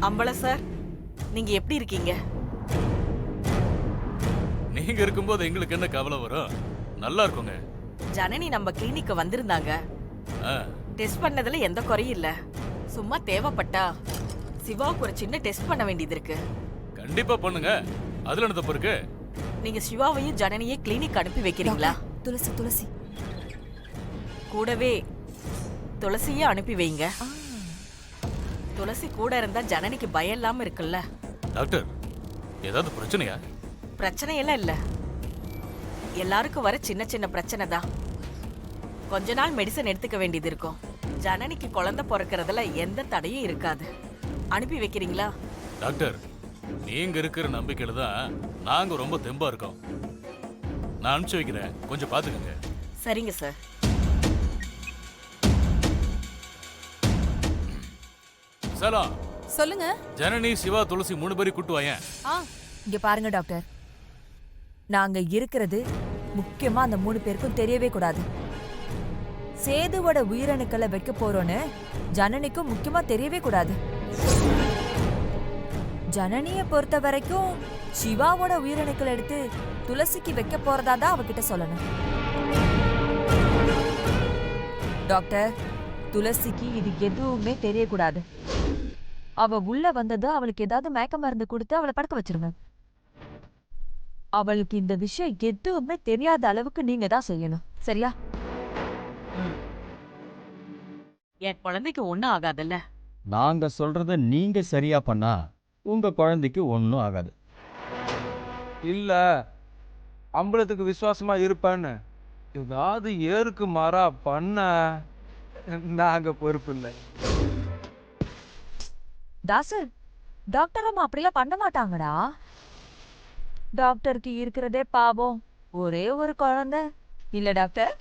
அம்பல சார், நீங்க எப்படி இருக்கீங்க? நீங்க இருக்கும்போது எங்களுக்கு என்ன கவலை வரும்? நல்லா இருக்குங்க. ஜனனி நம்ம கிளினிக்கு வந்திருந்தாங்க. ஆ, டெஸ்ட் பண்ணதுல எந்த குறையும் இல்ல. சும்மா தேவைப்பட்டா சிவாவுக்கு ஒரு சின்ன டெஸ்ட் பண்ண வேண்டியது இருக்கு. கண்டிப்பா பண்ணுங்க. அதுல என்ன தப்பு இருக்கு? நீங்க சிவாவையும் ஜனனியே கிளினிக் அனுப்பி வைக்கிறீங்களா? துளசி துளசி கூடவே துளசியே அனுப்பி வைங்க. துளசி கூட இருந்தா ஜனனிக்கு பயம் இல்லாம இருக்குல்ல. டாக்டர், ஏதாவது பிரச்சனையா? பிரச்சனை எல்லாம் இல்ல. எல்லாருக்கும் வர சின்ன சின்ன பிரச்சனை தான். கொஞ்ச நாள் மெடிசன் எடுத்துக்க வேண்டியது இருக்கும். ஜனனிக்கு குழந்தை பிறக்கிறதுல எந்த தடையும் இருக்காது. அனுப்பி வைக்கிறீங்களா? டாக்டர், நீங்க இருக்கிற நம்பிக்கையில தான் நாங்க ரொம்ப தெம்பா இருக்கோம். நான் அனுப்பிச்சு வைக்கிறேன், கொஞ்சம் பாத்துக்கங்க. சரிங்க சார். சலாம். சொல்லுங்க. ஜனனி, சிவா, துளசி 3 பேரையும் கூட்டு வாயேன். இங்க பாருங்க டாக்டர், நாங்க இருக்கிறது முக்கியமா அந்த 3 பேருக்கும் தெரியவே கூடாது. சேதுவோட உயிரணுக்களை வைக்க போறோன்னு ஜனனிக்கும் முக்கியமா தெரியவே கூடாது. ஜனனிய பொறுத்த வரைக்கும் சிவாவோட உயிரணுக்களை எடுத்து துளசிக்கு வைக்க போறதா தான் அவகிட்ட சொல்லணும். டாக்டர், துளசிக்கு இது எதுவுமே தெரியக்கூடாது. அவ உள்ள வந்தது அவளுக்கு ஏதாவது மயக்க மருந்து கொடுத்து அவளை படுக்க வச்சிருங்க. அவளுக்கு இந்த விஷயம் எதுவுமே தெரியாத அளவுக்கு நீங்க தான் செய்யணும். சரியா? என் குழந்தைக்கு ஒண்ணும் ஆகாதுல்ல. நாங்க சொல்றத நீங்க சரியா பண்ணா உங்க குழந்தைக்கு ஒன்றும் ஆகாது. இல்ல அம்பலத்துக்கு விசுவாசமா இருப்பேன்னு ஏதாவது ஏருக்கு மாறா பண்ண நாங்க பொறுப்பு இல்லை. தாசர், டாக்டர் அம்மா அப்படிலாம் பண்ண மாட்டாங்கடா. டாக்டருக்கு இருக்கிறதே பாவம் ஒரே ஒரு குழந்தை இல்ல டாக்டர்?